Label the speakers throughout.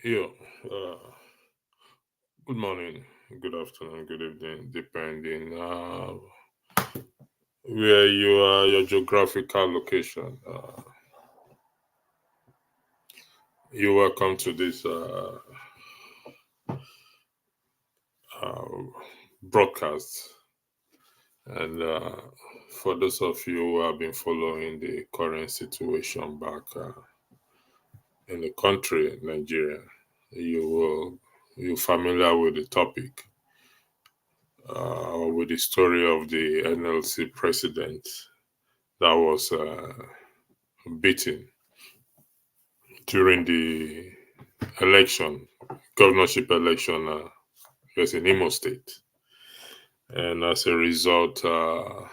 Speaker 1: Yeah. Good morning, good afternoon, good evening, depending where you are, your geographical location. You're welcome to this uh, broadcast. And for those of you who have been following the current situation back in the country, Nigeria, you're familiar with the topic. With the story of the NLC president that was beaten during the election, governorship election, yes, in Imo State. And as a result, the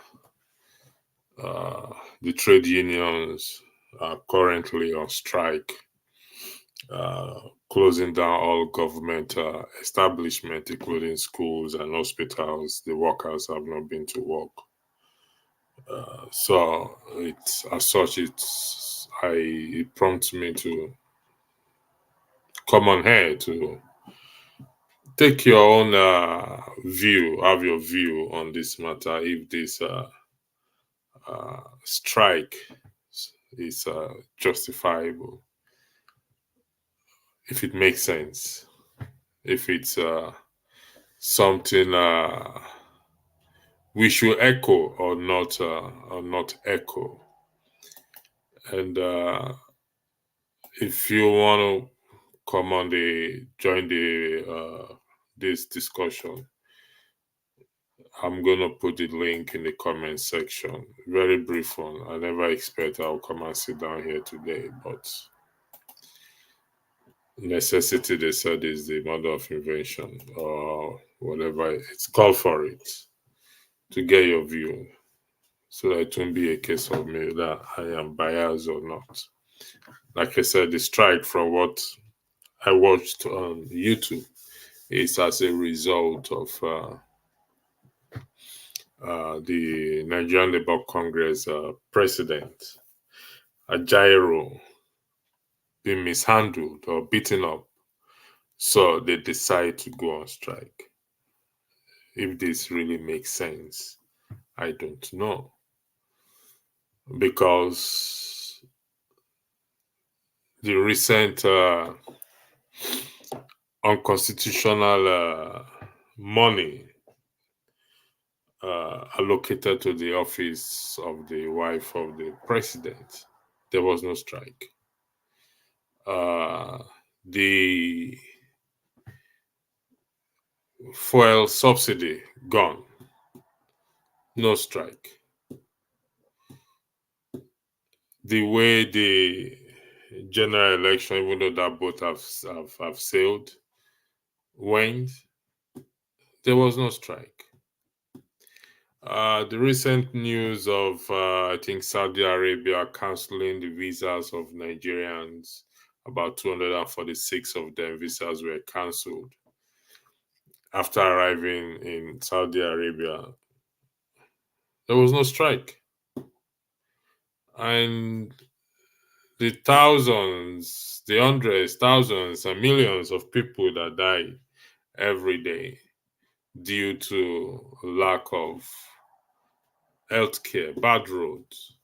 Speaker 1: trade unions are currently on strike, uh, closing down all government establishment, including schools and hospitals. The workers have not been to work. So it's as such, it prompts me to come on here to take your own have your view on this matter. If this strike is justifiable, if it makes sense, if it's something we should echo or not echo. And if you want to come on the join the this discussion, I'm gonna put the link in the comment section. Very brief one. I never expect I'll come and sit down here today, but necessity, they said, is the mother of invention, or whatever it's called for it, to get your view. So that it won't be a case of me that I am biased or not. Like I said, the strike, from what I watched on YouTube, is as a result of the Nigerian Labour Congress president Ajaero being mishandled or beaten up. So they decide to go on strike. If this really makes sense, I don't know. Because the recent unconstitutional money allocated to the office of the wife of the president, there was no strike. Uh, the fuel subsidy gone, no strike. The way the general election, even though that both have sailed, went, there was no strike. The recent news of, I think, Saudi Arabia canceling the visas of Nigerians, about 246 of them visas were cancelled after arriving in Saudi Arabia. There was no strike. And the thousands, the hundreds, thousands, and millions of people that die every day due to lack of healthcare, bad roads,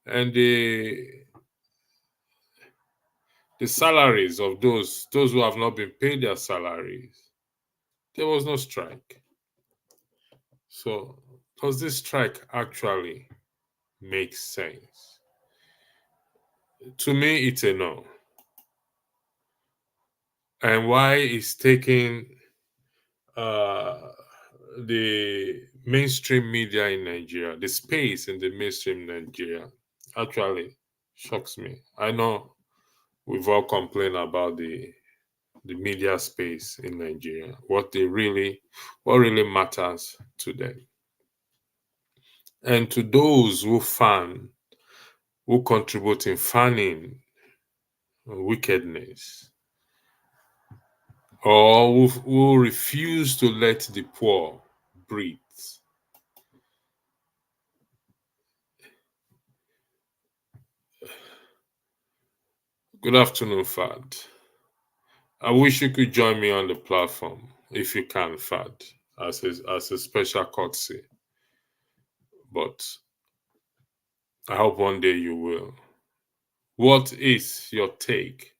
Speaker 1: and the salaries of those who have not been paid their salaries. There was no strike. So does this strike actually make sense? To me, it's a no. And why is taking uh, the mainstream media in Nigeria, the space in the mainstream Nigeria, actually shocks me. I know we've all complained about the media space in Nigeria, what really matters to them. And to those who contribute in fanning wickedness, or who refuse to let the poor breathe. Good afternoon, Fad. I wish you could join me on the platform if you can, Fad, as a special courtesy. But I hope one day you will. What is your take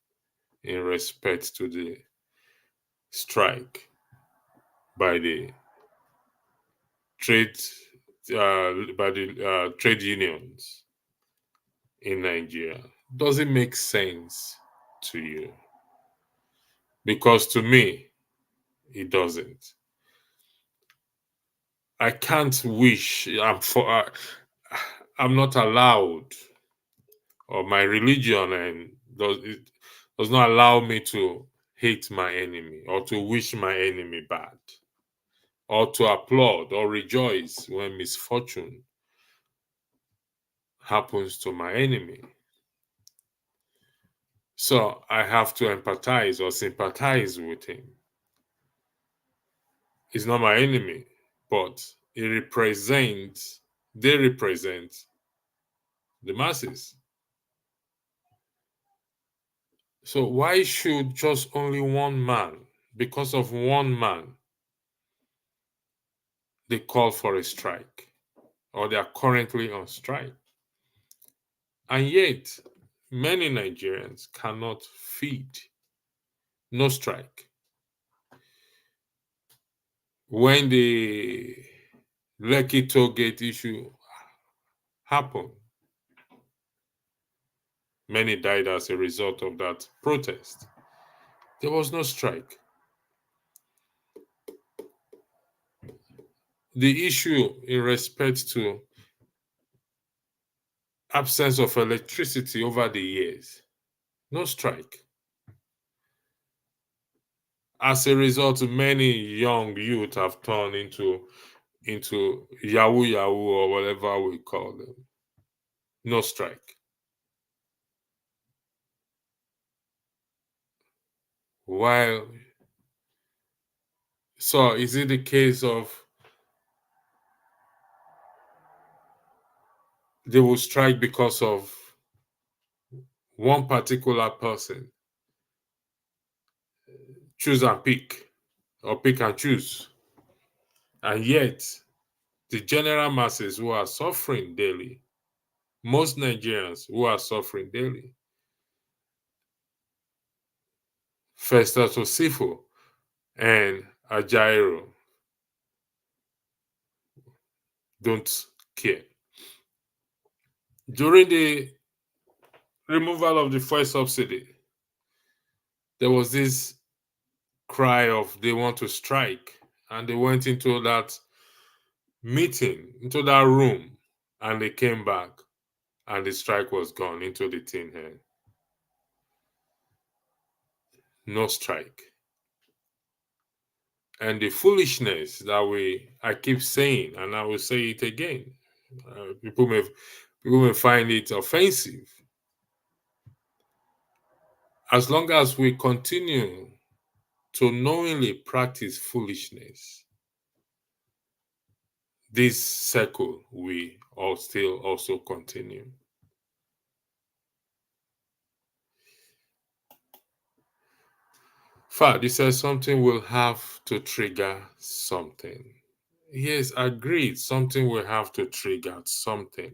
Speaker 1: in respect to the strike by the trade trade unions in Nigeria? Does it make sense to you? Because to me, it doesn't. I can't wish. I'm not allowed, or my religion and it does not allow me to hate my enemy or to wish my enemy bad or to applaud or rejoice when misfortune happens to my enemy. So I have to empathize or sympathize with him. He's not my enemy, but they represent the masses. So why should just only one man, because of one man, they call for a strike or they are currently on strike? And yet, many Nigerians cannot feed. No strike. When the Lekki toll gate issue happened, many died as a result of that protest. There was no strike. The issue in respect to absence of electricity over the years, no strike. As a result, many young youth have turned into Yahoo Yahoo or whatever we call them. No strike. While so is it the case of they will strike because of one particular person? Choose and pick, or pick and choose. And yet, the general masses who are suffering daily, most Nigerians who are suffering daily, Festus Osifo and Ajaero don't care. During the removal of the fuel subsidy, there was this cry of they want to strike, and they went into that meeting, into that room, and they came back, and the strike was gone into the tin air. No strike. And the foolishness that I keep saying, and I will say it again. People may find it offensive. As long as we continue to knowingly practice foolishness, this circle will all still also continue. Fact, you said something will have to trigger something. Yes, agreed. Something will have to trigger something.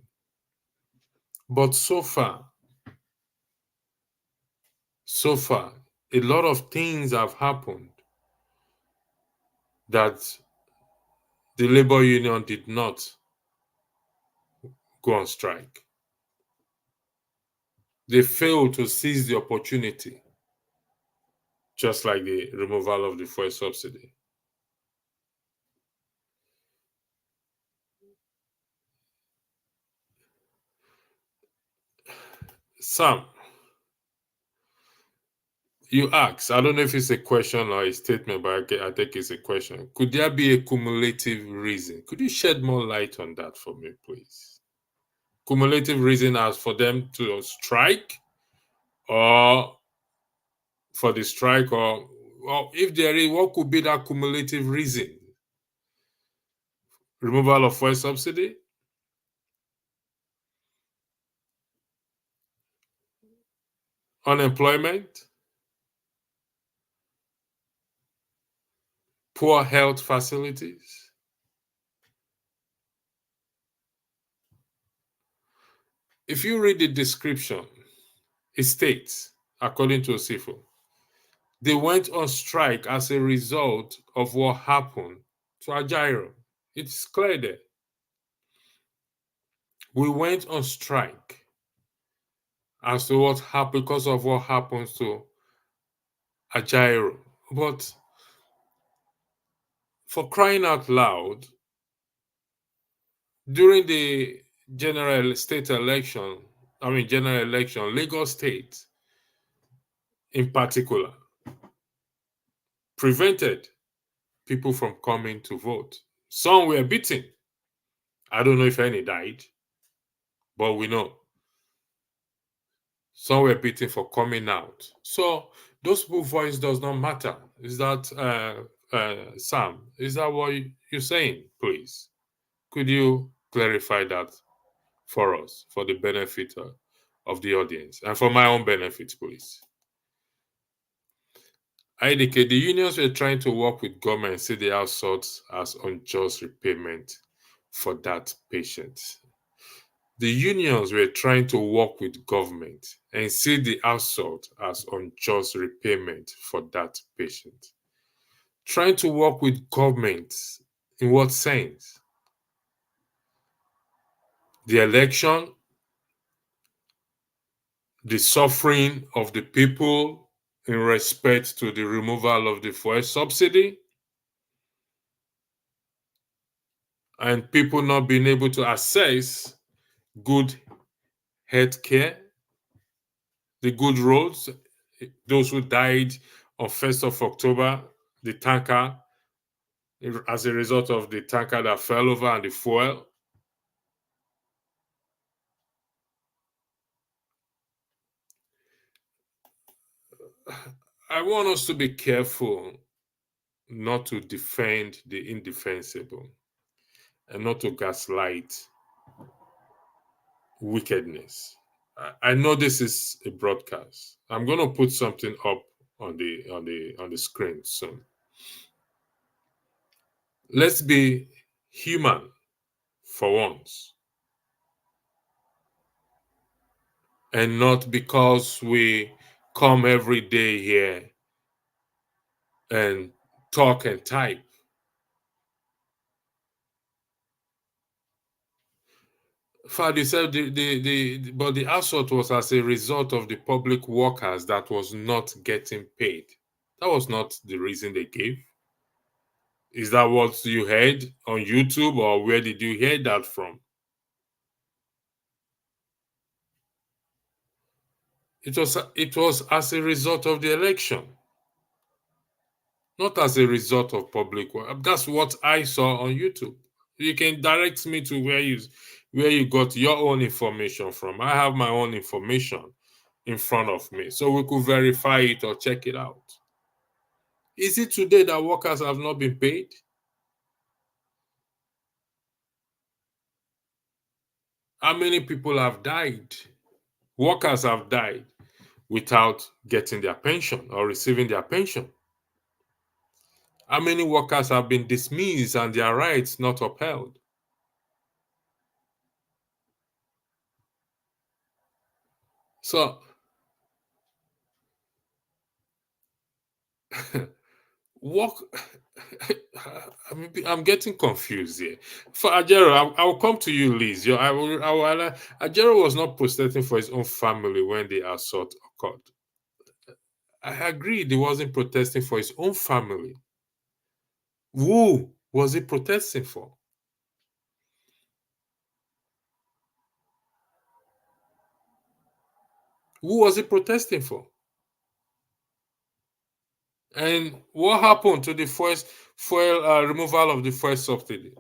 Speaker 1: But so far, a lot of things have happened that the labor union did not go on strike. They failed to seize the opportunity, just like the removal of the fuel subsidy. Sam, you asked, I don't know if it's a question or a statement, but I think it's a question. Could there be a cumulative reason? Could you shed more light on that for me, please? Cumulative reason as for them to strike, or for the strike, or if there is, what could be that cumulative reason? Removal of fuel subsidy? Unemployment? poor health facilities. If you read the description, it states, according to Osifo, they went on strike as a result of what happened to Ajaero. It's clear there. We went on strike as to what happened because of what happens to Ajaero. But for crying out loud, during the general election, Lagos State in particular prevented people from coming to vote. Some were beaten. I don't know if any died, but we know some were beaten for coming out. So those people's voice does not matter. Is that Sam? Is that what you're saying? Please, could you clarify that for us, for the benefit of the audience, and for my own benefit, please? I indicate the unions were trying to work with government and see the assault as unjust repayment for that patient. The unions were trying to work with government and see the assault as unjust repayment for that patient. Trying to work with government in what sense? The election, the suffering of the people in respect to the removal of the fuel subsidy, and people not being able to access good health care, the good roads, those who died on 1st of October, the tanker, as a result of the tanker that fell over and the fuel. I want us to be careful not to defend the indefensible and not to gaslight wickedness. I know this is a broadcast. I'm going to put something up on the screen soon. Let's be human for once, and not because we come every day here and talk and type. Fadi said but the assault was as a result of the public workers that was not getting paid. That was not the reason they gave. Is that what you heard on YouTube, or where did you hear that from? It was as a result of the election, not as a result of public work. That's what I saw on YouTube. You can direct me to where you got your own information from. I have my own information in front of me, so we could verify it or check it out. Is it today that workers have not been paid? How many people have died? Workers have died without getting their pension or receiving their pension. How many workers have been dismissed and their rights not upheld? So, work. I'm getting confused here. For Ajaero, I will come to you, Liz. Ajaero was not protesting for his own family when the assault occurred. I agreed he wasn't protesting for his own family. Who was he protesting for? Who was he protesting for? And what happened to the first fuel removal of the fuel subsidy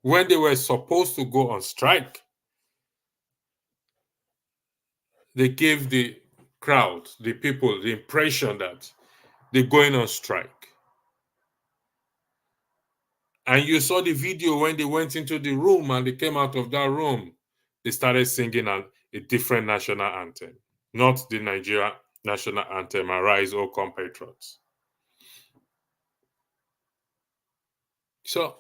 Speaker 1: when they were supposed to go on strike? They gave the crowd, the people, the impression that they're going on strike. And you saw the video when they went into the room and they came out of that room, they started singing a different national anthem, not the Nigeria national anthem, Arise, O Compatriots. So,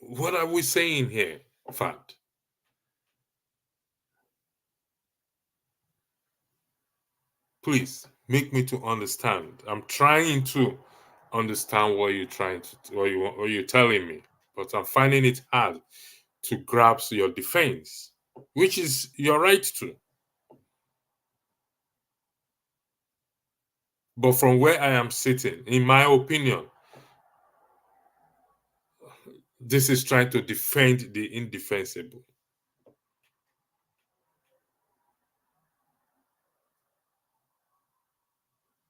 Speaker 1: what are we saying here, Fad? Please make me to understand. I'm trying to understand what you're trying to, what you're telling me, but I'm finding it hard to grasp your defense, which is your right to. But from where I am sitting, in my opinion, this is trying to defend the indefensible.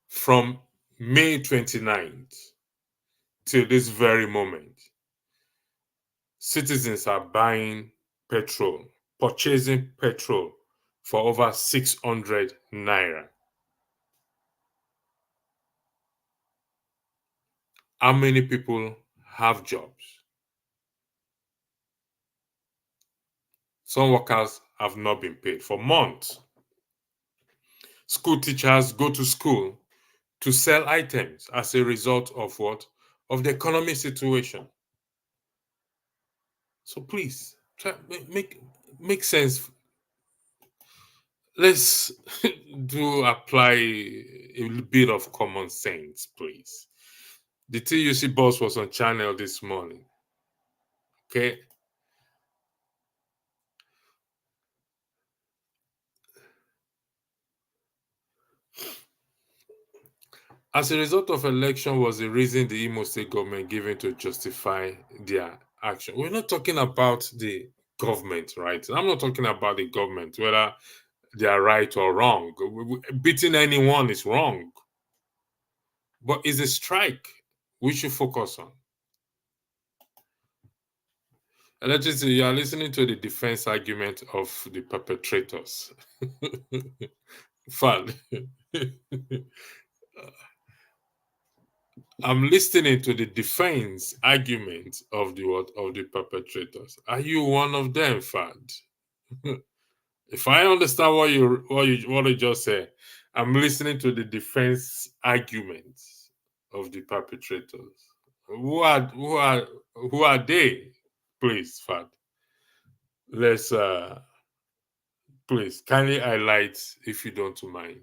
Speaker 1: From May 29th till this very moment, citizens are buying petrol, purchasing petrol for over 600 naira. How many people have jobs? Some workers have not been paid for months. School teachers go to school to sell items as a result of what? Of the economic situation. So please, try make sense. Let's do apply a bit of common sense, please. The TUC boss was on channel this morning. Okay. As a result of election was the reason the Imo State government given to justify their action. We're not talking about the government, right? I'm not talking about the government, whether they are right or wrong. Beating anyone is wrong. But it's a strike we should focus on. Allegedly, you are listening to the defense argument of the perpetrators. Fun. I'm listening to the defense argument of the what of the perpetrators. Are you one of them, Fad? If I understand what you just said, I'm listening to the defense arguments of the perpetrators. Who are they? Please, Fad. Let's please kindly highlight if you don't mind.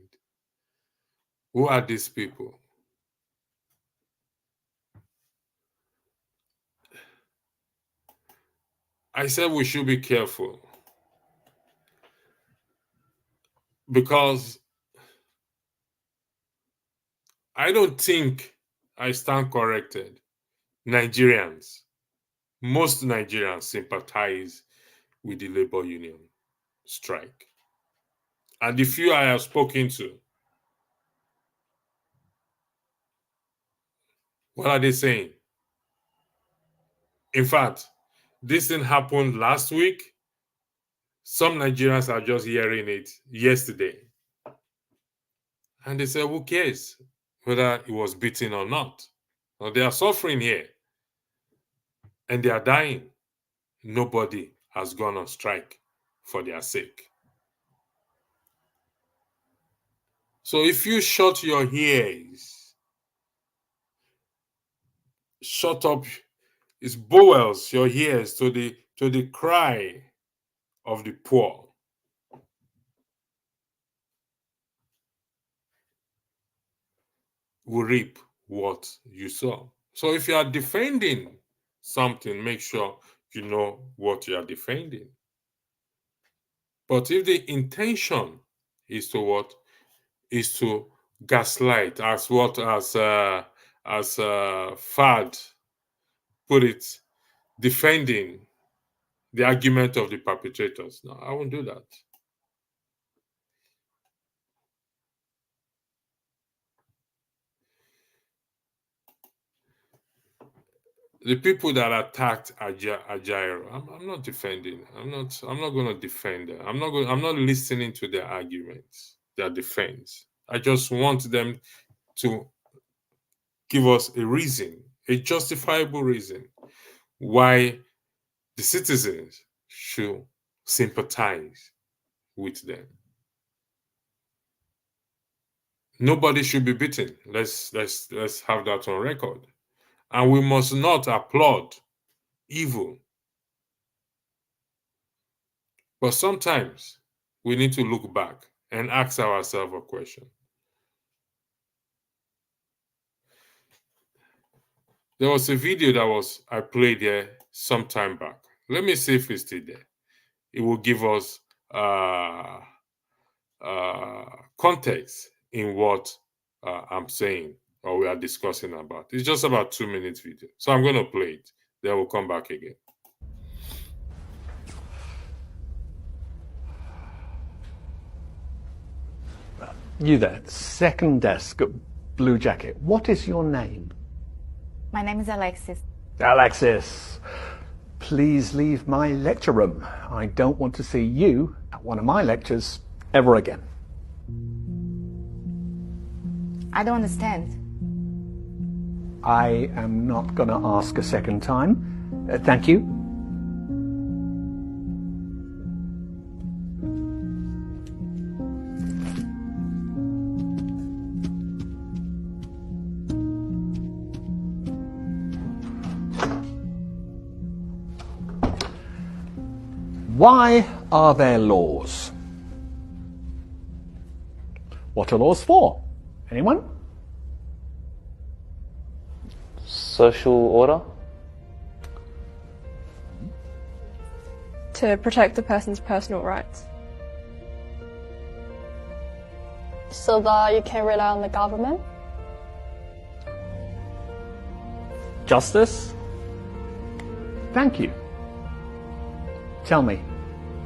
Speaker 1: Who are these people? I said we should be careful because I don't think I stand corrected. Nigerians, most Nigerians sympathize with the labor union strike. And the few I have spoken to, what are they saying? In fact, this thing happened last week. Some Nigerians are just hearing it yesterday. And they say, who cares whether it was beaten or not? Well, they are suffering here and they are dying. Nobody has gone on strike for their sake. So if you shut your ears, shut up, it's bowels your ears to the cry of the poor. Will reap what you sow. So if you are defending something, make sure you know what you are defending. But if the intention is to what? Is to gaslight, as Fad put it, defending the argument of the perpetrators. No, I won't do that. The people that attacked Ajaero, I'm not defending. I'm not going to defend them. I'm not listening to their arguments, their defense. I just want them to give us a reason, a justifiable reason why the citizens should sympathize with them. Nobody should be beaten. Let's have that on record. and we must not applaud evil. But sometimes we need to look back and ask ourselves a question. There was a video that I played there some time back. Let me see if it's still there. It will give us context in what I'm saying or we are discussing about. It's just about 2 minutes video. So I'm going to play it. Then we'll come back again.
Speaker 2: You there, second desk, blue jacket. What is your name?
Speaker 3: My name is Alexis.
Speaker 2: Alexis, please leave my lecture room. I don't want to see you at one of my lectures ever again.
Speaker 3: I don't understand.
Speaker 2: I am not going to ask a second time. Thank you. Why are there laws? What are laws for? Anyone?
Speaker 4: Social order?
Speaker 5: To protect the person's personal rights.
Speaker 6: So that you can rely on the government?
Speaker 2: Justice? Thank you. Tell me,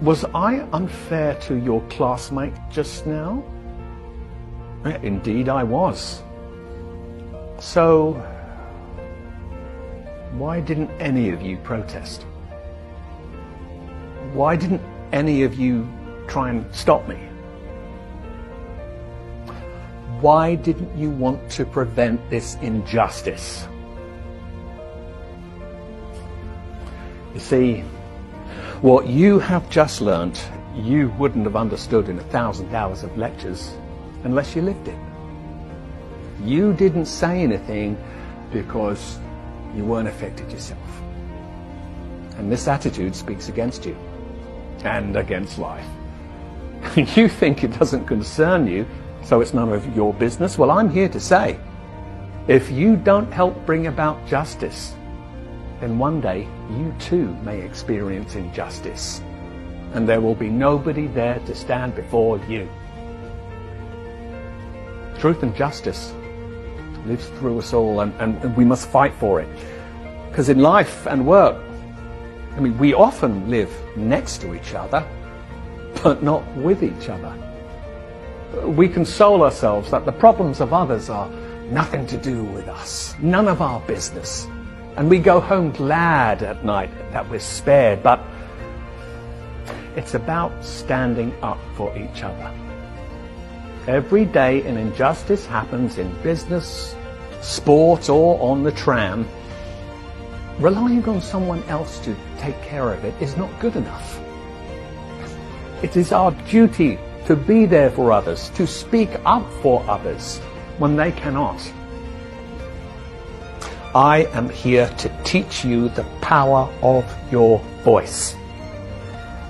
Speaker 2: was I unfair to your classmate just now? Indeed I was. So, why didn't any of you protest? Why didn't any of you try and stop me? Why didn't you want to prevent this injustice? You see, what you have just learnt, you wouldn't have understood in 1,000 hours of lectures unless you lived it. You didn't say anything because you weren't affected yourself. And this attitude speaks against you and against life. You think it doesn't concern you, so it's none of your business. Well, I'm here to say, if you don't help bring about justice, then one day you too may experience injustice, and there will be nobody there to stand before you. Truth and justice lives through us all, and we must fight for it. Because in life and work, we often live next to each other, but not with each other. We console ourselves that the problems of others are nothing to do with us, none of our business. And we go home glad at night that we're spared, but it's about standing up for each other. Every day an injustice happens in business, sport, or on the tram. Relying on someone else to take care of it is not good enough. It is our duty to be there for others, to speak up for others when they cannot. I am here to teach you the power of your voice.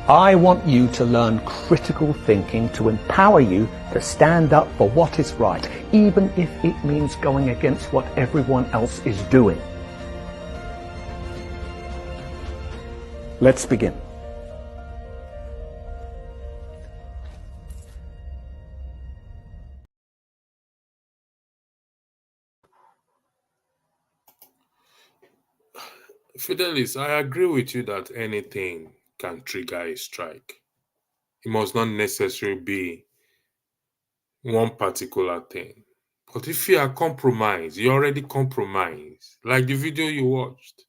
Speaker 2: I want you to learn critical thinking to empower you to stand up for what is right, even if it means going against what everyone else is doing. Let's begin.
Speaker 1: Fidelis, I agree with you that anything can trigger a strike. It must not necessarily be one particular thing. But if you are compromised, you already compromised, like the video you watched.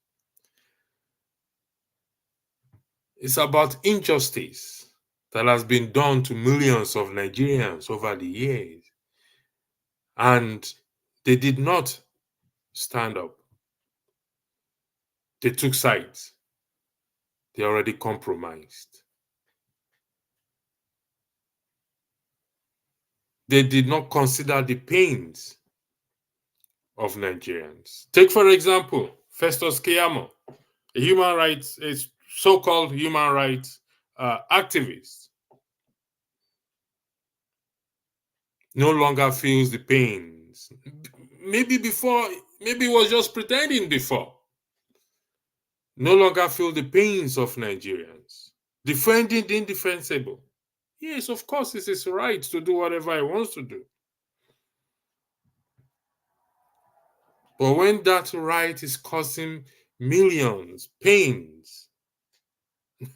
Speaker 1: It's about injustice that has been done to millions of Nigerians over the years. And they did not stand up. They took sides. They already compromised. They did not consider the pains of Nigerians. Take, for example, Festus Keyamo, a so-called human rights activist, no longer feels the pains. Maybe he was just pretending before. No longer feel the pains of Nigerians. Defending the indefensible. Yes, of course, it's his right to do whatever he wants to do. But when that right is causing millions pains,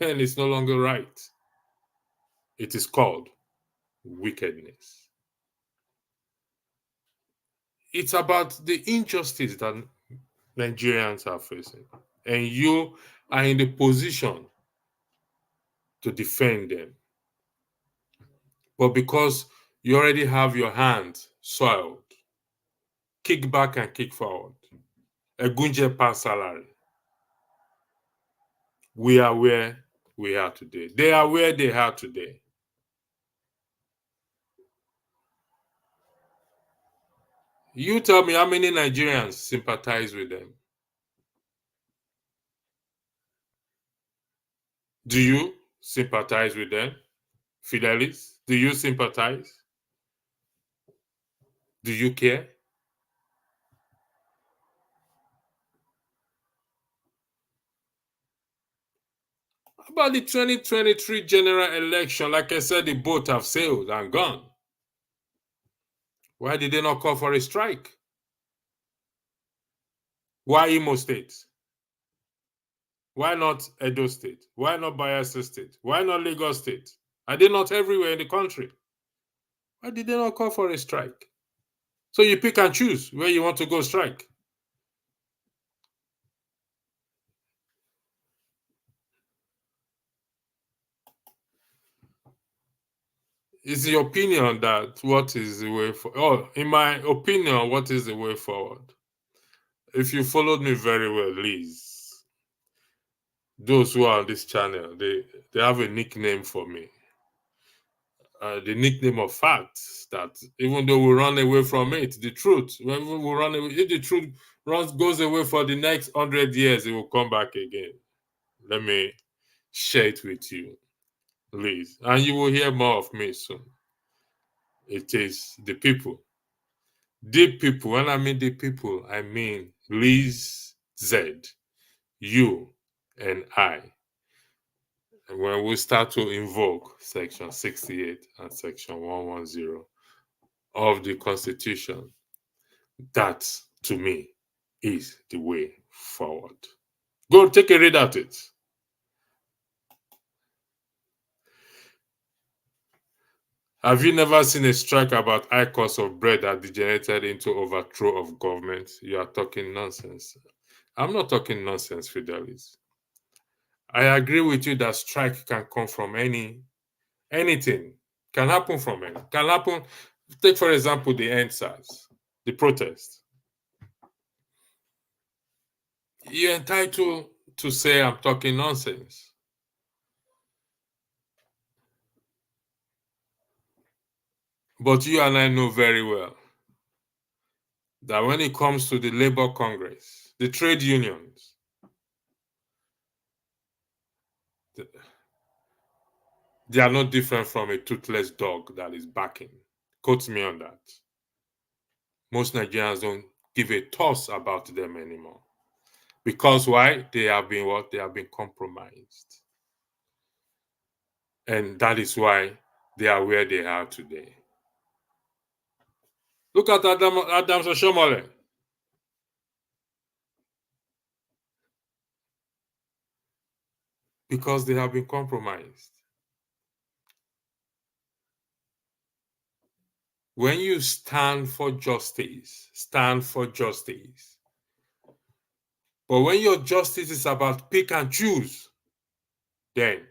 Speaker 1: then it's no longer right. It is called wickedness. It's about the injustice that Nigerians are facing. And you are in the position to defend them. But because you already have your hand soiled, kick back and kick forward. A gunje pass salary. We are where we are today. They are where they are today. You tell me how many Nigerians sympathize with them. Do you sympathize with them? Fidelis, do you sympathize? Do you care? About the 2023 general election, like I said, the boat have sailed and gone. Why did they not call for a strike? Why Imo State? Why not Edo State? Why not Bayelsa State? Why not Lagos State? Are they not everywhere in the country? Why did they not call for a strike? So you pick and choose where you want to go strike. Is the opinion that what is the way for? Oh, in my opinion, what is the way forward? If you followed me very well, Liz, those who are on this channel, they have a nickname for me. The nickname of facts, that even though we run away from it, the truth, when we run away, if the truth goes away for the next 100 years, it will come back again. Let me share it with you, Liz, and you will hear more of me soon. It is the people. The people. When I mean the people, I mean Liz Z, you, and I. And when we start to invoke Section 68 and Section 110 of the Constitution, that, to me, is the way forward. Go take a read at it. Have you never seen a strike about high cost of bread that degenerated into overthrow of government? You are talking nonsense. I'm not talking nonsense, Fidelis. I agree with you that strike can come from anything. Can happen from any. Can happen. Take, for example, the NSAS, the protest. You're entitled to say I'm talking nonsense. But you and I know very well that when it comes to the Labor Congress, the trade unions, they are not different from a toothless dog that is barking. Quote me on that. Most Nigerians don't give a toss about them anymore. Because why? They have been what? They have been compromised. And that is why they are where they are today. Look at Adams Oshomole. Because they have been compromised. When you stand for justice, stand for justice. But when your justice is about pick and choose, then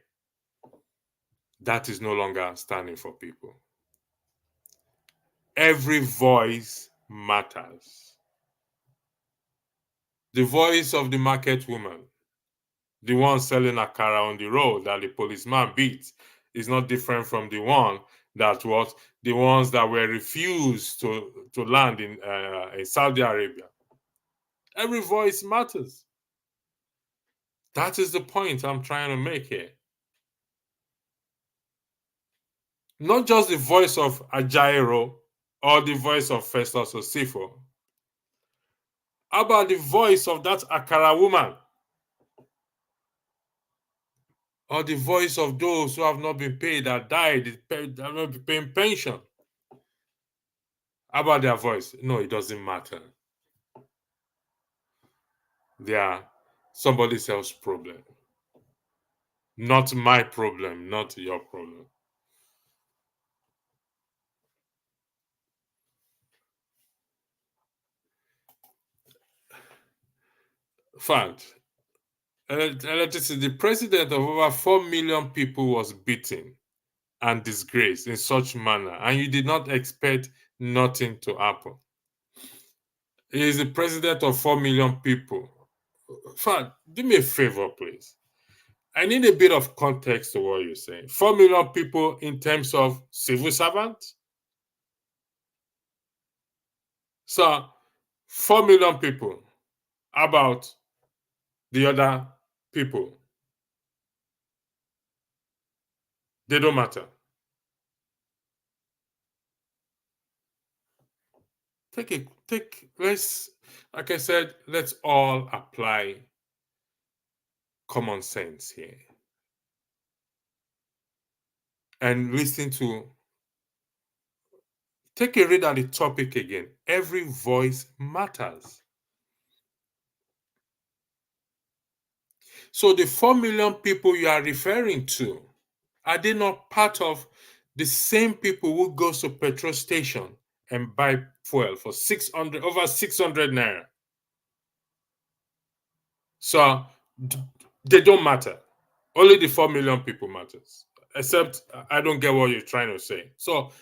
Speaker 1: that is no longer standing for people. Every voice matters. The voice of the market woman, the one selling akara on the road that the policeman beats, is not different from the one that was the ones that were refused to land in Saudi Arabia. Every voice matters. That is the point I'm trying to make here. Not just the voice of Ajaero or the voice of Festus Osifo. How about the voice of that Akara woman? Or the voice of those who have not been paid, that died, have not been paying pension? How about their voice? No, it doesn't matter. They are somebody else's problem. Not my problem, not your problem. Fact. Electricity, the president of over 4 million people was beaten and disgraced in such manner, and you did not expect nothing to happen. He is the president of 4 million people. Fact, do me a favor, please. I need a bit of context to what you're saying. 4 million people in terms of civil servants. So, 4 million people. How about the other people? They don't matter. Let's, like I said, let's all apply common sense here. And listen to, take a read at the topic again. Every voice matters. So the 4 million people you are referring to, are they not part of the same people who go to petrol station and buy fuel for over 600 naira? So they don't matter. Only the 4 million people matters. Except I don't get what you're trying to say. So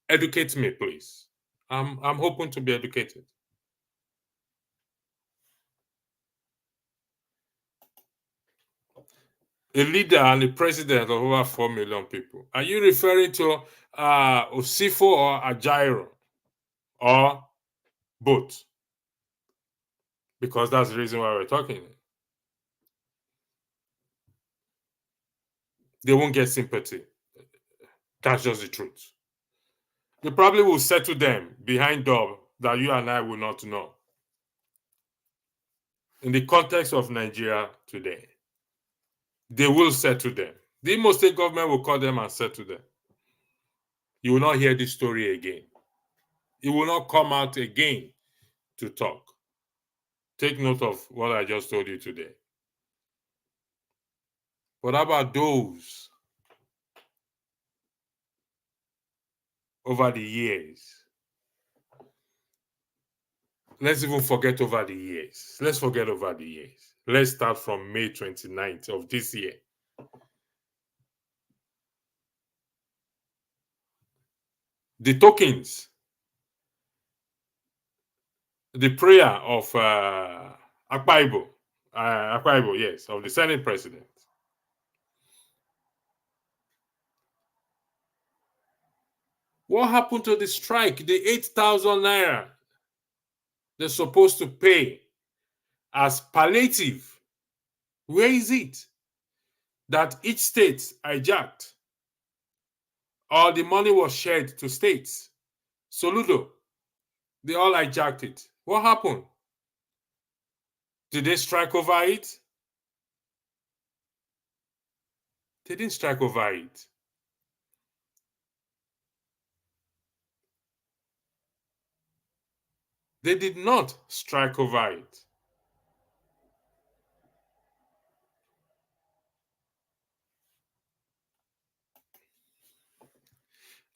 Speaker 1: educate me, please. I'm hoping to be educated. A leader and a president of over 4 million people. Are you referring to Osifo or Ajaero, or both? Because that's the reason why we're talking. They won't get sympathy. That's just the truth. They probably will settle them behind door that you and I will not know. In the context of Nigeria today, they will settle them. The Imo State government will call them and settle them. You will not hear this story again. It will not come out again to talk. Take note of what I just told you today. What about those over the years? Let's even forget over the years. Let's forget over the years. Let's start from May 29th of this year. The tokens, the prayer of Akpaibo, yes, of the Senate president. What happened to the strike? The 8,000 naira they're supposed to pay as palliative. Where is it? That each state hijacked, or the money was shared to states. Soludo, they all hijacked it. What happened? Did they strike over it? They didn't strike over it. They did not strike over it.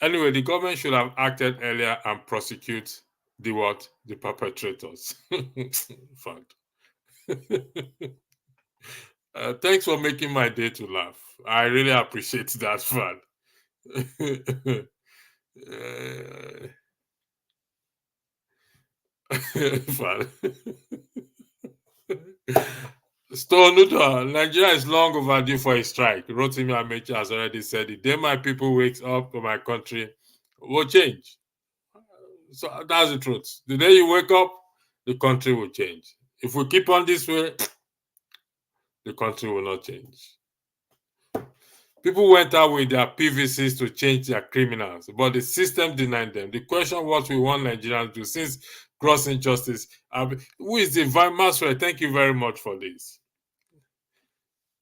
Speaker 1: Anyway, the government should have acted earlier and prosecute the what? The perpetrators. Fact. Thanks for making my day to laugh. I really appreciate that, fact. Stonuda, Nigeria is long overdue for a strike. Rotimi Amechi has already said it. Then my people wakes up to my country will change. So that's the truth. The day you wake up, the country will change. If we keep on this way, the country will not change. People went out with their PVCs to change their criminals, but the system denied them. The question what we want Nigerians to do since gross injustice. Who is the Vice Master? Thank you very much for this.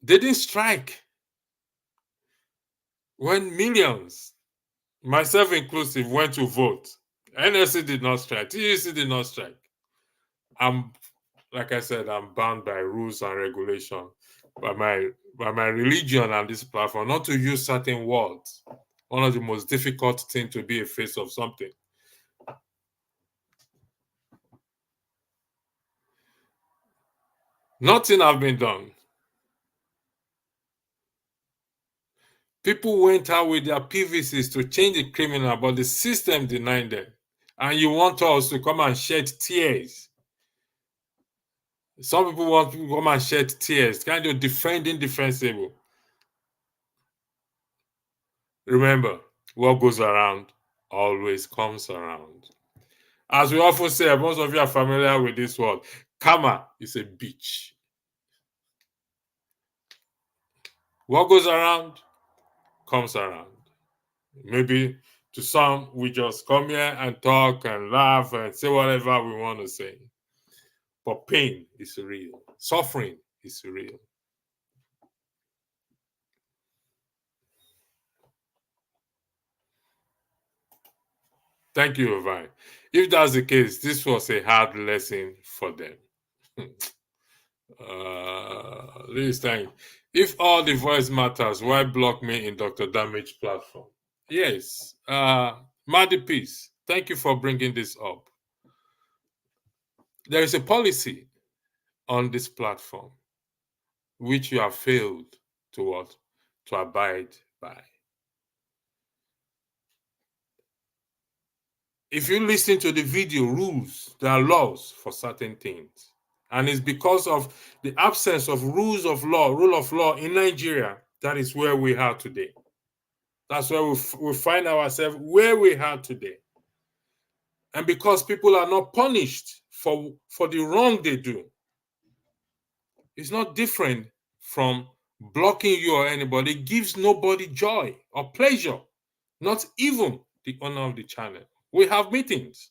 Speaker 1: They didn't strike. When millions, myself inclusive, went to vote, NLC did not strike, TUC did not strike. Like I said, I'm bound by rules and regulation, by my religion and this platform, not to use certain words. One of the most difficult things to be a face of something. Nothing has been done. People went out with their PVCs to change the criminal, but the system denied them. And you want us to come and shed tears. Some people want to come and shed tears, kind of defend indefensible. Remember, what goes around always comes around. As we often say, most of you are familiar with this word. Karma is a bitch. What goes around comes around. Maybe to some, we just come here and talk and laugh and say whatever we want to say. But pain is real. Suffering is real. Thank you, Ovi. If that's the case, this was a hard lesson for them. Please thank. If all the voice matters, why block me in Dr. Damage platform? Yes. Maddy Peace, thank you for bringing this up. There is a policy on this platform which you have failed to what? To abide by. If you listen to the video rules, there are laws for certain things. And it's because of the absence of rule of law in Nigeria, that is where we are today. That's where we find ourselves where we are today. And because people are not punished for the wrong they do, it's not different from blocking you or anybody. It gives nobody joy or pleasure, not even the owner of the channel. We have meetings.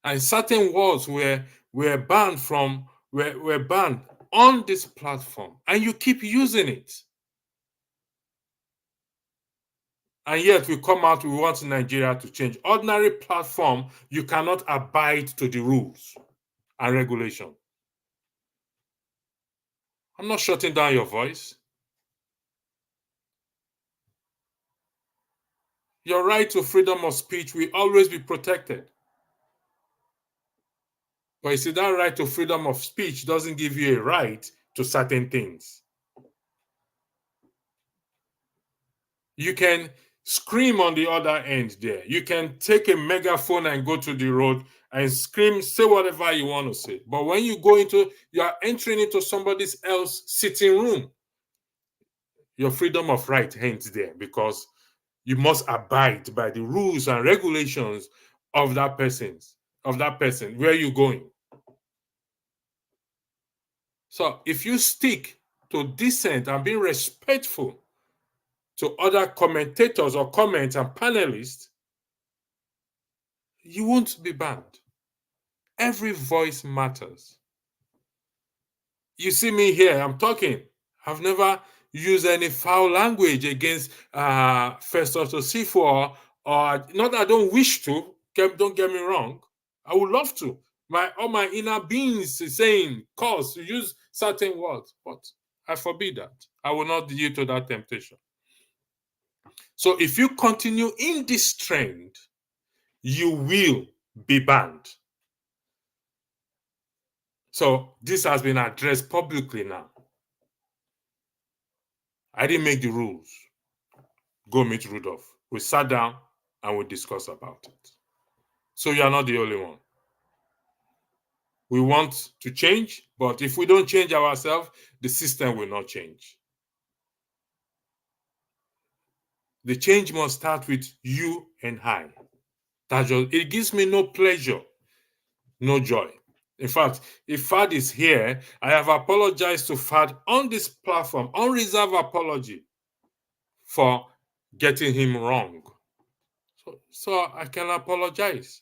Speaker 1: And certain words were banned were banned on this platform, and you keep using it. And yet we come out, we want Nigeria to change. Ordinary platform, you cannot abide to the rules and regulation. I'm not shutting down your voice. Your right to freedom of speech will always be protected. But you see, that right to freedom of speech doesn't give you a right to certain things. You can scream on the other end there. You can take a megaphone and go to the road and scream, say whatever you want to say. But when you are entering into somebody else's sitting room, your freedom of right ends there, because you must abide by the rules and regulations of that person. Where are you going? So if you stick to decent and being respectful to other commentators or comments and panelists, you won't be banned. Every voice matters. You see me here, I'm talking. I've never used any foul language against Festus Osifo, or not that I don't wish to, don't get me wrong. I would love to. All my inner beings is saying, cause to use certain words, but I forbid that. I will not yield to that temptation. So if you continue in this trend, you will be banned. So this has been addressed publicly now. I didn't make the rules. Go meet Rudolph. We sat down and we discussed about it. So you are not the only one. We want to change, but if we don't change ourselves, the system will not change. The change must start with you and I. It gives me no pleasure, no joy. In fact, if Fad is here, I have apologized to Fad on this platform, unreserved apology for getting him wrong. So I can apologize.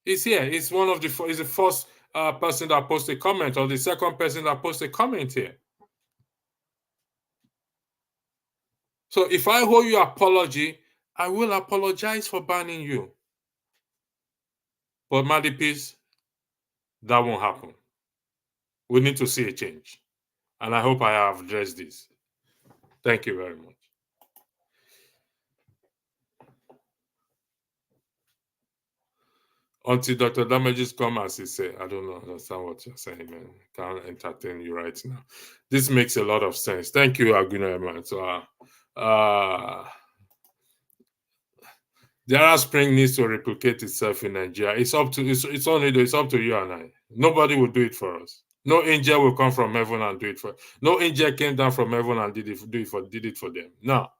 Speaker 1: He's here. He's he's the first person that posted a comment, or the second person that posted a comment here. So if I owe you apology, I will apologize for banning you. But Madipis, that won't happen. We need to see a change. And I hope I have addressed this. Thank you very much. Until Dr. Damages come, as he said, I don't understand what you're saying, man. Can't entertain you right now. This makes a lot of sense. Thank you, Aguna, man. So, the Arab Spring needs to replicate itself in Nigeria. It's up to you and I. Nobody will do it for us. No angel will come from heaven and do it for. No angel came down from heaven and did it for them. No,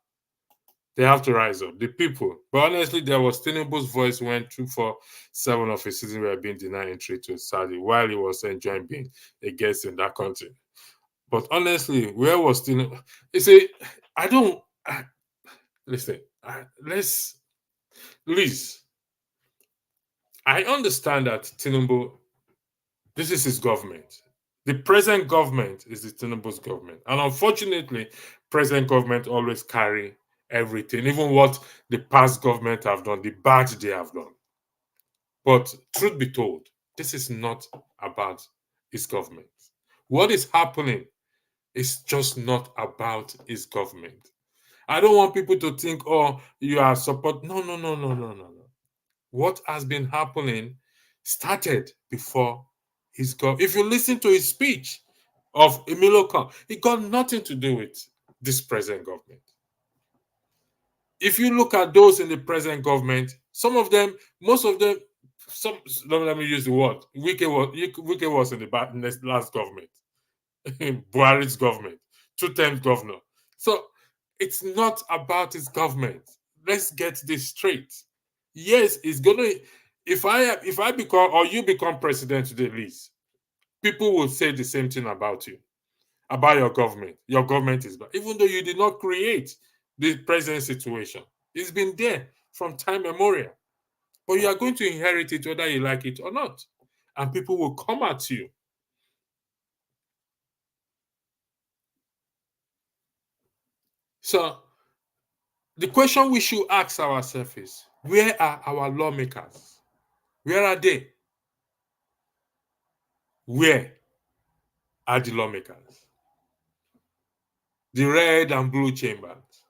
Speaker 1: they have to rise up. The people. But honestly, there was Tinubu's voice when 247 of his citizens were being denied entry to Saudi while he was enjoying being a guest in that country. But honestly, where was Tinubu? You see, Please, I understand that Tinubu, this is his government. The present government is the Tinubu's government. And unfortunately, present government always carry everything, even what the past government have done, the bad they have done. But truth be told, this is not about his government. What is happening is just not about his government. I don't want people to think, oh, you are support. No. What has been happening started before his government. If you listen to his speech of Emilio Khan, it got nothing to do with this present government. If you look at those in the present government, most of them, let me use the word, Wike was in the last government, Buhari's government, 2-term governor. So it's not about his government. Let's get this straight. Yes, it's gonna. If I become or you become president today, Liz, people will say the same thing about you, about your government. Your government is bad, even though you did not create the present situation. It's been there from time memorial, but you are going to inherit it whether you like it or not, and people will come at you. So the question we should ask ourselves is, where are our lawmakers? Where are they? Where are the lawmakers? The red and blue chambers,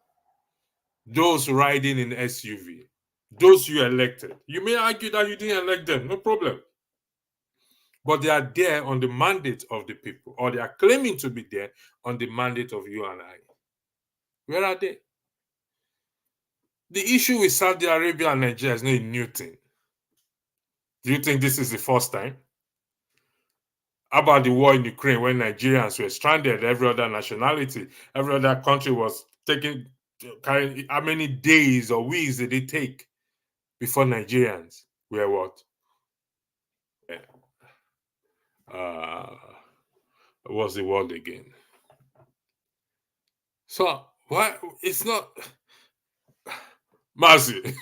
Speaker 1: those riding in SUV, those you elected. You may argue that you didn't elect them, no problem. But they are there on the mandate of the people, or they are claiming to be there on the mandate of you and I. Where are they? The issue with Saudi Arabia and Nigeria is not a new thing. Do you think this is the first time? How about the war in Ukraine when Nigerians were stranded, every other nationality, every other country was carrying, how many days or weeks did it take before Nigerians were what? What's the word again? So why it's not Mazi?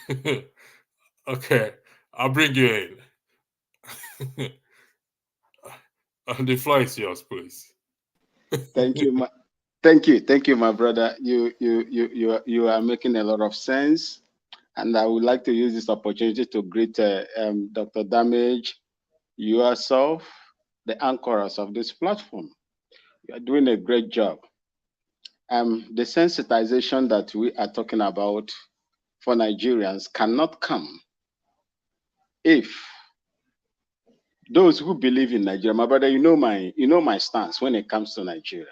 Speaker 1: Okay, I'll bring you in. The floor is yours, please.
Speaker 7: Thank you, my brother. You are making a lot of sense, and I would like to use this opportunity to greet Dr. Damage, yourself, the anchors of this platform. You are doing a great job. The sensitization that we are talking about for Nigerians cannot come if those who believe in Nigeria, my brother, you know my stance when it comes to Nigeria.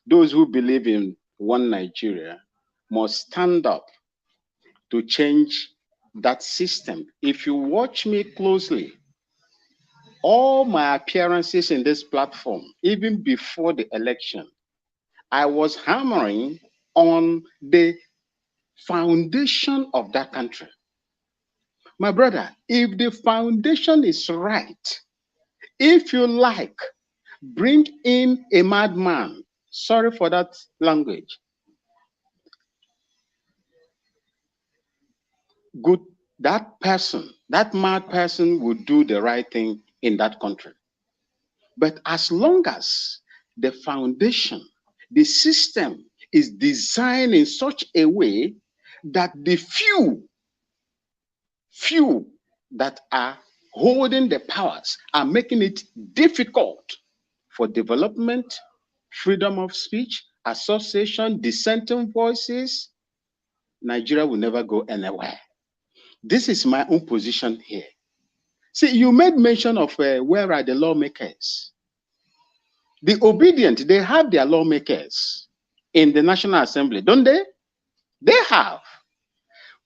Speaker 7: Those who believe in one Nigeria must stand up to change that system. If you watch me closely, all my appearances in this platform, even before the election, I was hammering on the foundation of that country. My brother, if the foundation is right, if you like, bring in a madman. Sorry for that language. Good, that person, that mad person will do the right thing in that country. But as long as the foundation, the system is designed in such a way that the few that are holding the powers are making it difficult for development, freedom of speech, association, dissenting voices, Nigeria will never go anywhere. This is my own position here. See, you made mention of where are the lawmakers? The obedient, they have their lawmakers in the National Assembly, don't they? They have.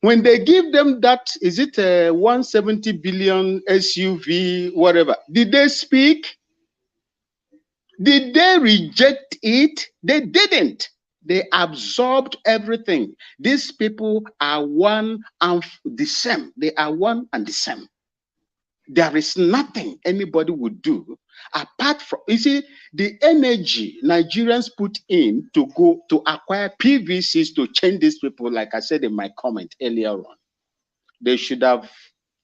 Speaker 7: When they give them that, is it 170 billion SUV, whatever, did they speak? Did they reject it? They didn't. They absorbed everything. These people are one and the same. They are one and the same. There is nothing anybody would do apart from, you see, the energy Nigerians put in to go to acquire PVCs to change these people, like I said in my comment earlier on. They should have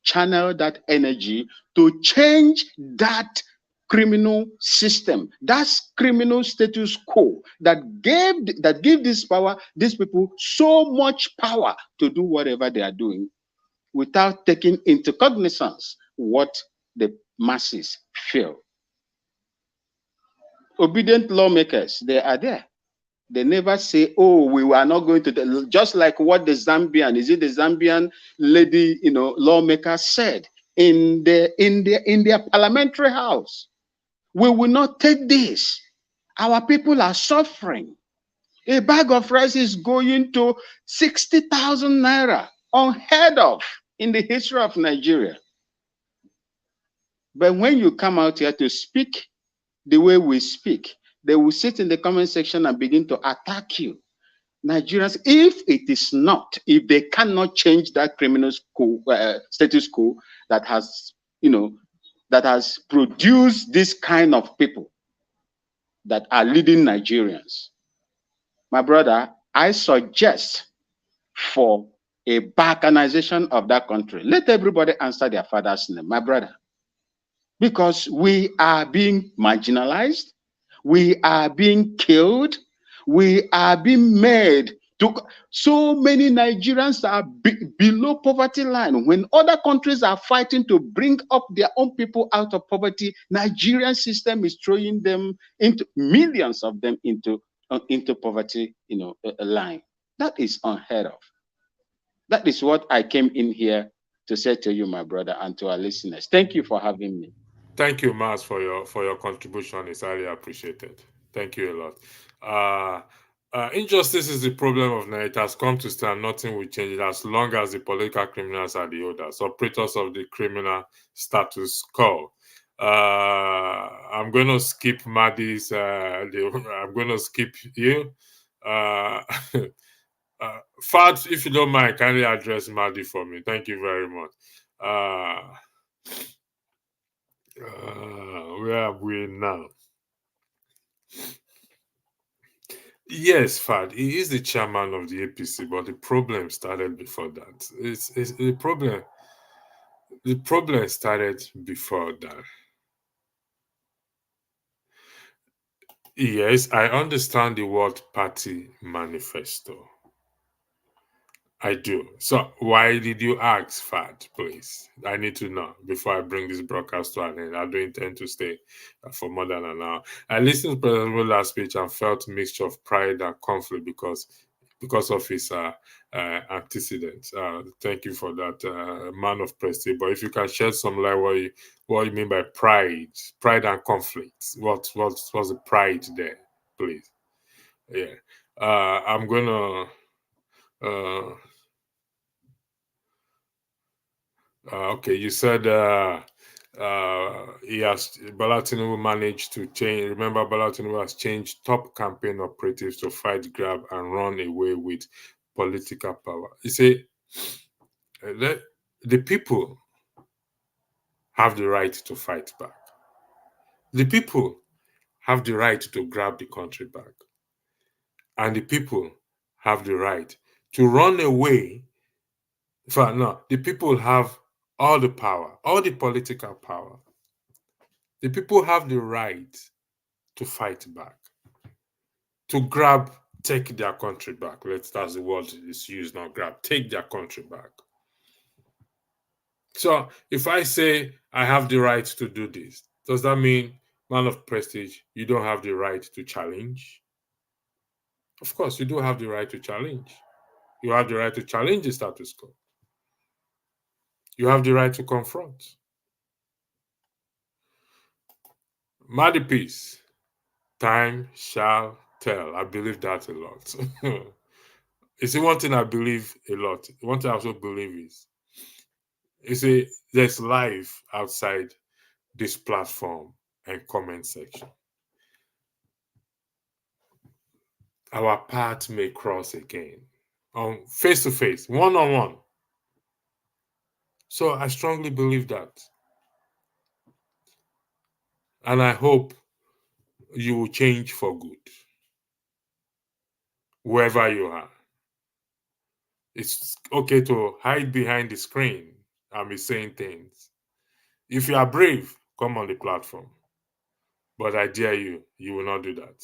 Speaker 7: channeled that energy to change that criminal system, that's criminal status quo that gave this power, these people so much power to do whatever they are doing without taking into cognizance what the masses feel. Obedient lawmakers, they are there. They never say, oh, we are not going to, just like what the Zambian lady, lawmaker said in their parliamentary house. We will not take this. Our people are suffering. A bag of rice is going to 60,000 naira, unheard of in the history of Nigeria. But when you come out here to speak the way we speak, they will sit in the comment section and begin to attack you. Nigerians, if they cannot change that criminal status quo that has, that has produced this kind of people that are leading Nigerians, my brother, I suggest for a balkanization of that country. Let everybody answer their father's name, my brother. Because we are being marginalized, we are being killed, we are being made to, so many Nigerians are below poverty line. When other countries are fighting to bring up their own people out of poverty, Nigerian system is throwing them into, millions of them into poverty, line. That is unheard of. That is what I came in here to say to you, my brother, and to our listeners. Thank you for having me.
Speaker 1: Thank you, Mars, for your contribution. It's highly appreciated. Thank you a lot. Injustice is the problem of Nigeria. It has come to stay and nothing will change it as long as the political criminals are the others, operators of the criminal status quo. I'm going to skip Madi's, I'm going to skip you. Fat, if you don't mind, kindly address Madi for me. Thank you very much. Where are we now? Yes, Fad, he is the chairman of the APC, but the problem started before that. It's the problem. The problem started before that. Yes, I understand the word party manifesto. I do. So why did you ask, Fad, please? I need to know before I bring this broadcast to an end. I don't intend to stay for more than an hour. I listened to President Bola's speech and felt a mixture of pride and conflict because of his antecedents. Thank you for that, man of prestige. But if you can shed some light, what you mean by pride and conflict? What's the pride there, please? Yeah, I'm gonna. Okay, you said Bola Tinubu managed to change. Remember, Bola Tinubu has changed top campaign operatives to fight grab and run away with political power. You see, the people have the right to fight back. The people have the right to grab the country back. And the people have the right to run away. No, the people have all the power, all the political power. The people have the right to fight back, to grab, take their country back. That's the word is used now, grab, take their country back. So if I say I have the right to do this, does that mean, man of prestige, you don't have the right to challenge? Of course, you do have the right to challenge. You have the right to challenge the status quo. You have the right to confront. Madi Peace, time shall tell. I believe that a lot. You see, one thing I believe a lot, one thing I also believe is, you see, there's life outside this platform and comment section. Our path may cross again, face to face, one on one. So I strongly believe that. And I hope you will change for good, wherever you are. It's okay to hide behind the screen and be saying things. If you are brave, come on the platform. But I dare you, you will not do that.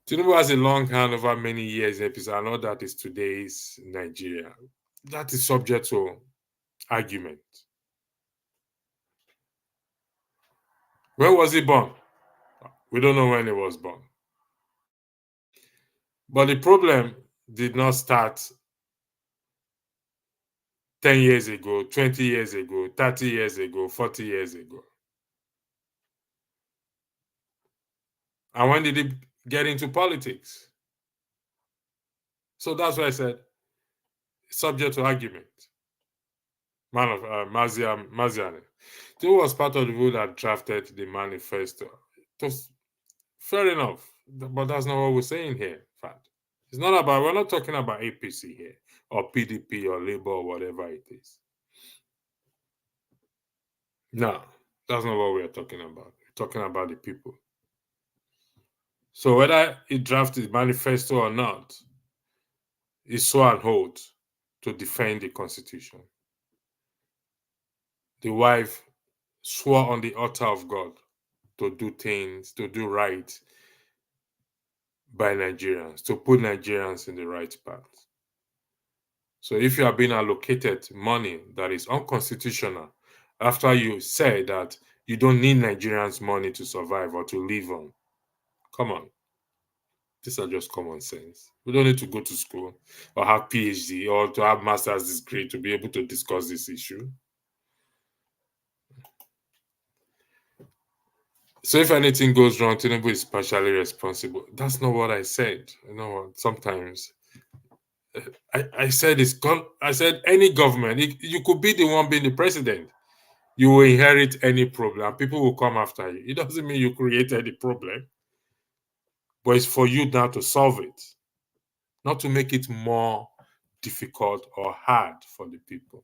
Speaker 1: Tinubu has a long hand over many years. I know that is today's Nigeria. That is subject to argument. When was he born? We don't know when he was born. But the problem did not start 10 years ago, 20 years ago, 30 years ago, 40 years ago. And when did he get into politics? So that's why I said, subject to argument. Man of Maziane. Tinubu was part of the people that drafted the manifesto. It was fair enough, but that's not what we're saying here. In fact, it's not about, we're not talking about APC here, or PDP, or Labour, or whatever it is. No, that's not what we're talking about. We're talking about the people. So whether he drafted manifesto or not, he swore an oath to defend the Constitution. The wife swore on the altar of God to do things, to do right by Nigerians, to put Nigerians in the right path. So if you are being allocated money that is unconstitutional, after you say that you don't need Nigerians' money to survive or to live on, come on. These are just common sense. We don't need to go to school or have PhD or to have master's degree to be able to discuss this issue. So if anything goes wrong, Tinubu is partially responsible. That's not what I said. You know what? Sometimes I said I said any government, you could be the one being the president. You will inherit any problem. People will come after you. It doesn't mean you created the problem, but it's for you now to solve it, not to make it more difficult or hard for the people.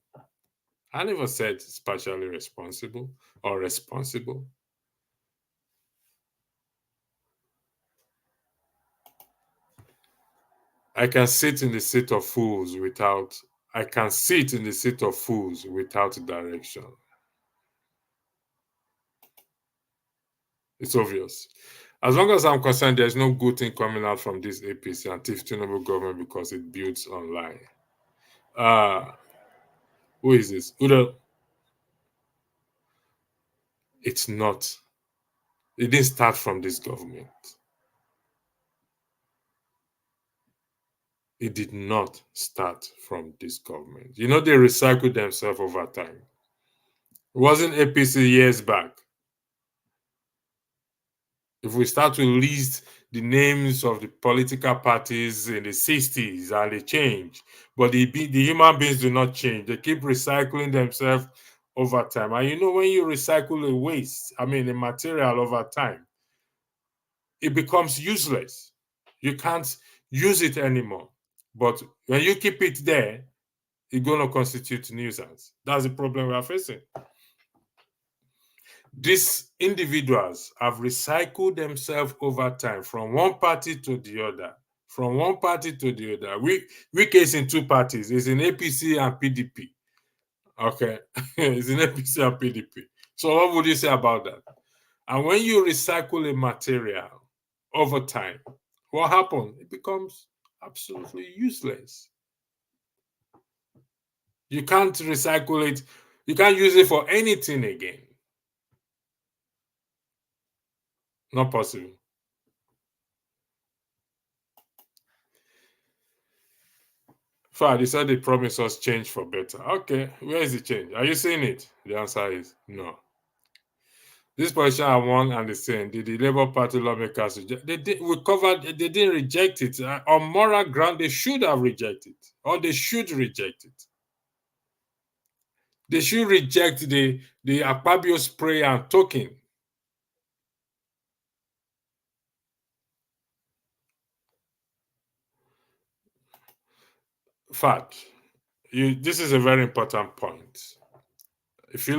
Speaker 1: I never said it's partially responsible or responsible. I can sit in the seat of fools without direction. It's obvious. As long as I'm concerned, there's no good thing coming out from this APC and Tinubu government because it builds on lie. Who is this? Udo. It's not. It didn't start from this government. It did not start from this government. You know, they recycled themselves over time. It wasn't APC years back. If we start to list the names of the political parties in the 60s and they change, but the human beings do not change. They keep recycling themselves over time. And you know, when you recycle a waste, a material over time, it becomes useless. You can't use it anymore. But when you keep it there, it's going to constitute nuisance. That's the problem we are facing. These individuals have recycled themselves over time from one party to the other. From one party to the other. We case in two parties. It's in APC and PDP. Okay. It's in APC and PDP. So what would you say about that? And when you recycle a material over time, what happens? It becomes absolutely useless. You can't recycle it. You can't use it for anything again. Not possible. Fad, you said they promised us change for better. Okay, where is the change? Are you seeing it? The answer is no. This position are one and the same. Did the Labour Party lawmakers reject? They didn't reject it. On moral ground, they should have rejected it. Or they should reject it. They should reject the Akpabio spray and token. Fact. This is a very important point. If you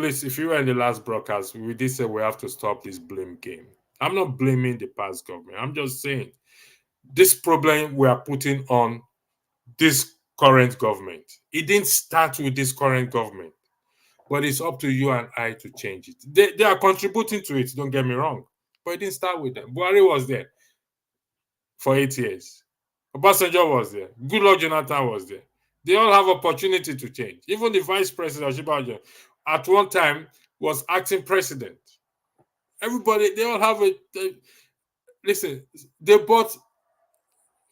Speaker 1: were in the last broadcast, we did say we have to stop this blame game. I'm not blaming the past government. I'm just saying this problem we are putting on this current government. It didn't start with this current government, but it's up to you and I to change it. They are contributing to it, don't get me wrong, but it didn't start with them. Buhari was there for 8 years. Obasanjo was there. Goodluck Jonathan was there. They all have opportunity to change. Even the vice president, Osinbajo, at one time was acting president. Everybody, they all have listen, they bought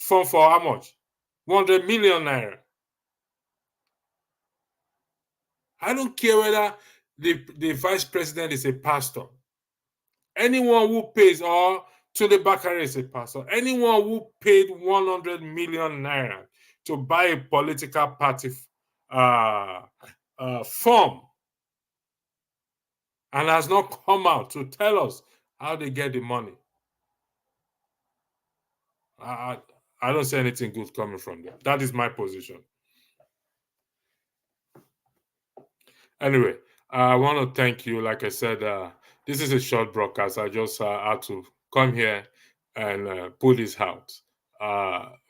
Speaker 1: phone for how much? 100 million naira. I don't care whether the vice president is a pastor. Anyone who pays, or Tunde Bakare is a pastor, anyone who paid 100 million naira to buy a political party form and has not come out to tell us how they get the money. I don't see anything good coming from them. That is my position. Anyway, I want to thank you. Like I said, this is a short broadcast. I just had to come here and pull this out.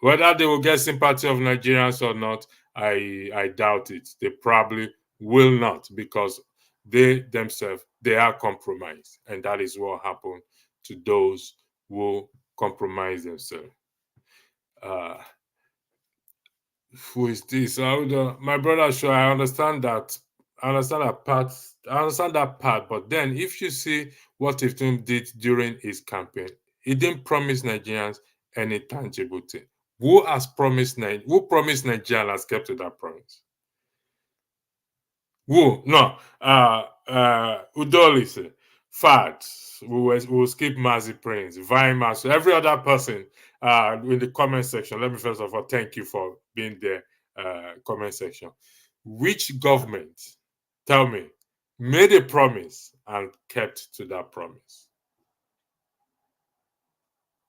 Speaker 1: Whether they will get sympathy of Nigerians or not, I doubt it. They probably will not, because they themselves, they are compromised. And that is what happened to those who compromise themselves. Who is this? My brother, sure, I understand that. I understand that part. But then, if you see what Iftum did during his campaign, he didn't promise Nigerians any tangible thing. Who promised Nigerians has kept to that promise? Who? No. Udolis, Fad, we will skip Mazi Prince, Vaima, so every other person in the comment section. Let me first of all thank you for being there. Comment section. Which government, tell me, made a promise and kept to that promise?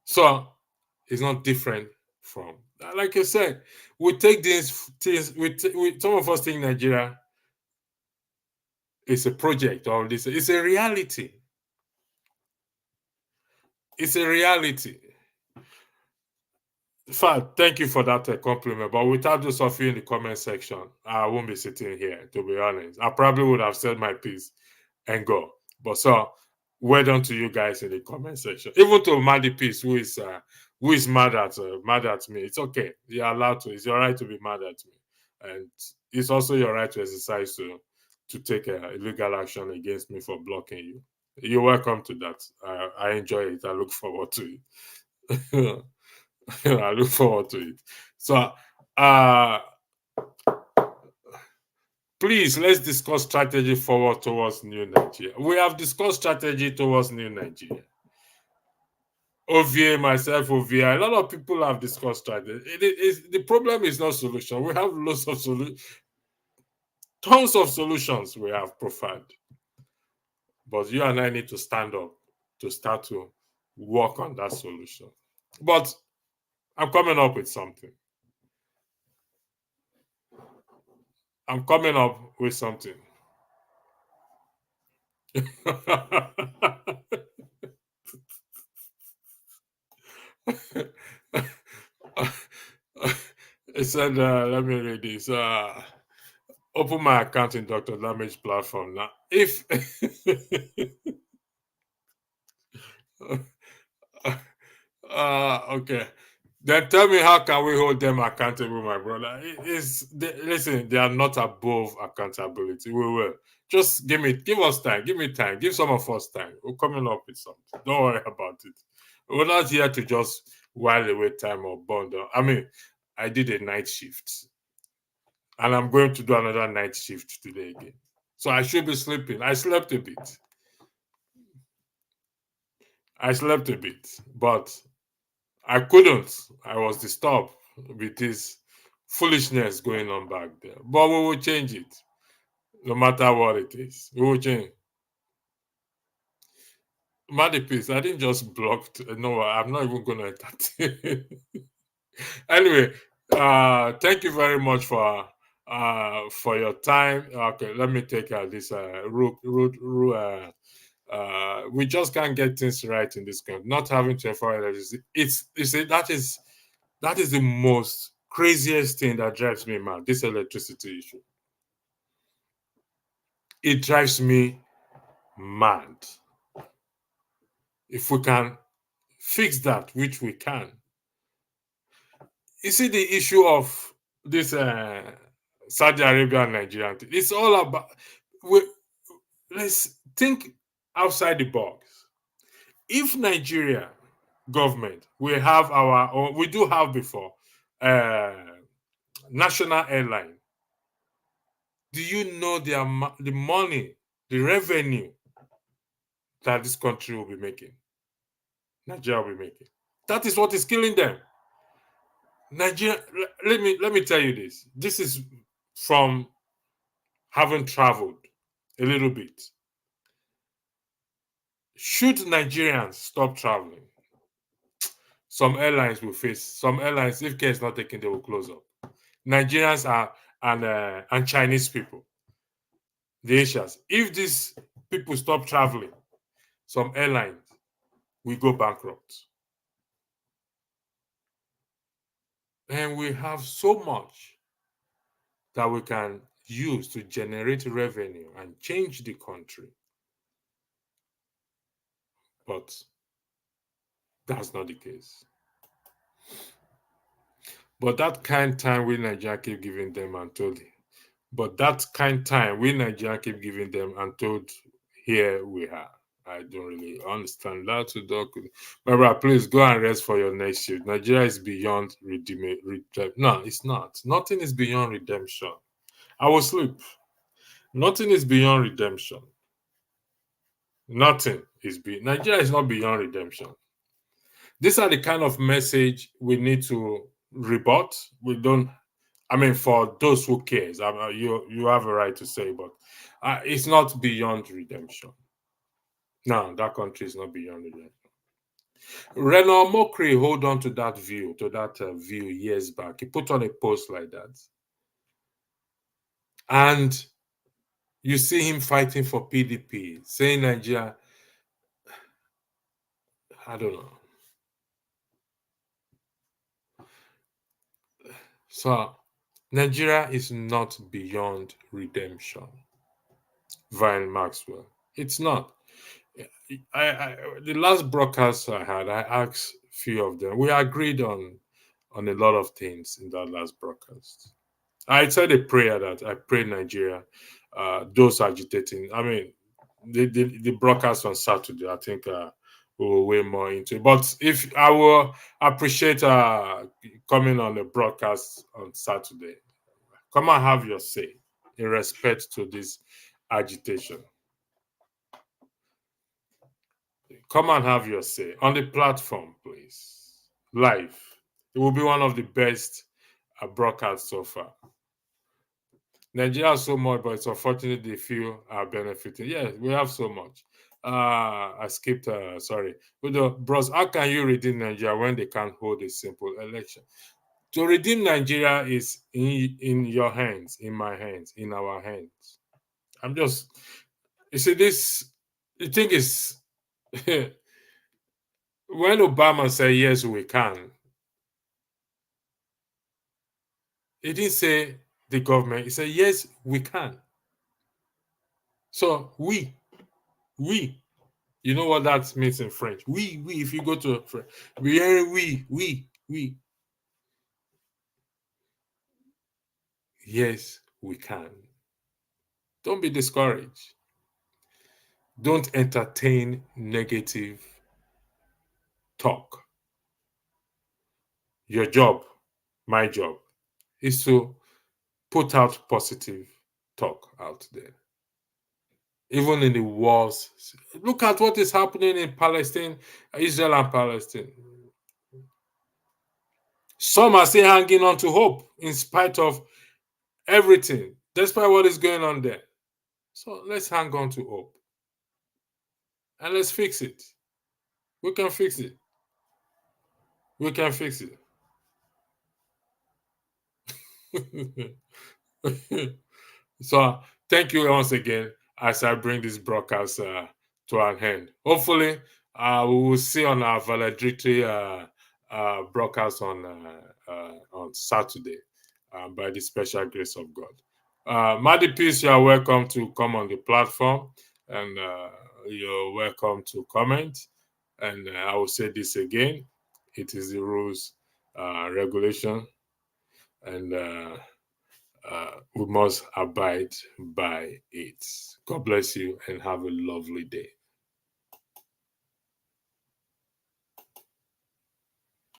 Speaker 1: So it's not different from, like I said, we take these things. Some of us think Nigeria is a project, or this. It's a reality. It's a reality. In fact, thank you for that compliment. But without those of you in the comment section, I won't be sitting here, to be honest. I probably would have said my piece and go. But so, well done to you guys in the comment section. Even to Madi Peace, who is mad at me. It's okay. You're allowed to. It's your right to be mad at me. And it's also your right to exercise to take illegal action against me for blocking you. You're welcome to that. I enjoy it. I look forward to it. I look forward to it. So, please, let's discuss strategy forward towards new Nigeria. We have discussed strategy towards new Nigeria. OVA, myself, OVA, a lot of people have discussed strategy. The problem is not solution. We have lots of solutions. Tons of solutions we have profiled. But you and I need to stand up to start to work on that solution. But I'm coming up with something. I'm coming up with something. It said, let me read this. Open my account in Dr. Damage platform now. If okay, then tell me how can we hold them accountable, my brother? Listen, they are not above accountability. We will just give us time, give me time, give some of us time. We're coming up with something. Don't worry about it. We're not here to just while away time or bundle. I mean, I did a night shift, and I'm going to do another night shift today again. So I should be sleeping. I slept a bit. But I couldn't. I was disturbed with this foolishness going on back there. But we will change it, no matter what it is. We will change. Maddy, please, I didn't just block. No, I'm not even going to entertain. Anyway, thank you very much for your time. Okay, let me take this we just can't get things right in this country. Not having 24 electricity, that is the most craziest thing that drives me mad. This electricity issue, it drives me mad. If we can fix that, which we can, you see the issue of this Saudi Arabia and Nigeria. It's all about. Let's think outside the box. If Nigeria government, we do have before national airline. Do you know the money, the revenue that this country will be making? Nigeria will be making. That is what is killing them. Nigeria. Let me tell you this. This is from having traveled a little bit. Should Nigerians stop traveling, some airlines will face. Some airlines, if care is not taken, they will close up. Nigerians and Chinese people, the Asians. If these people stop traveling, some airlines will go bankrupt. And we have so much that we can use to generate revenue and change the country. But that's not the case. But that kind time we Nigeria keep giving them and told, here we are. I don't really understand that. To doc, Barbara, please go and rest for your next shift. Nigeria is beyond redemption. No, it's not. Nothing is beyond redemption. I will sleep. Nothing is beyond redemption. Nigeria is not beyond redemption. These are the kind of message we need to rebut. We don't. I mean, for those who cares, you have a right to say, but it's not beyond redemption. No, that country is not beyond redemption. Renaud Mokri hold on to that view, years back. He put on a post like that. And you see him fighting for PDP, saying Nigeria, I don't know. So, Nigeria is not beyond redemption. Vine Maxwell. It's not. The last broadcast I had, I asked a few of them. We agreed on a lot of things in that last broadcast. I said a prayer that I pray Nigeria, those agitating. I mean, the broadcast on Saturday, I think we will weigh more into it. But if I will appreciate coming on the broadcast on Saturday, come and have your say in respect to this agitation. Come and have your say on the platform, please. Live. It will be one of the best broadcasts so far. Nigeria has so much, but it's unfortunate the few are benefiting. Yes, we have so much. I skipped, sorry. But bros, how can you redeem Nigeria when they can't hold a simple election? To redeem Nigeria is in your hands, in my hands, in our hands. I'm just, you see, this, the thing is, when Obama said, yes, we can, he didn't say the government, he said, yes, we can. So we, you know what that means in French? We, if you go to French, we. Yes, we can. Don't be discouraged. Don't entertain negative talk. Your job, my job, is to put out positive talk out there. Even in the wars, look at what is happening in Palestine, Israel and Palestine. Some are still hanging on to hope in spite of everything, despite what is going on there. So let's hang on to hope. And let's fix it. We can fix it. We can fix it. So thank you once again as I bring this broadcast to an end. Hopefully, we will see on our valedictory broadcast on Saturday by the special grace of God. Maddy Peace, you are welcome to come on the platform, and you're welcome to comment. And I will say this again: it is the rules, regulation, and we must abide by it. God bless you and have a lovely day.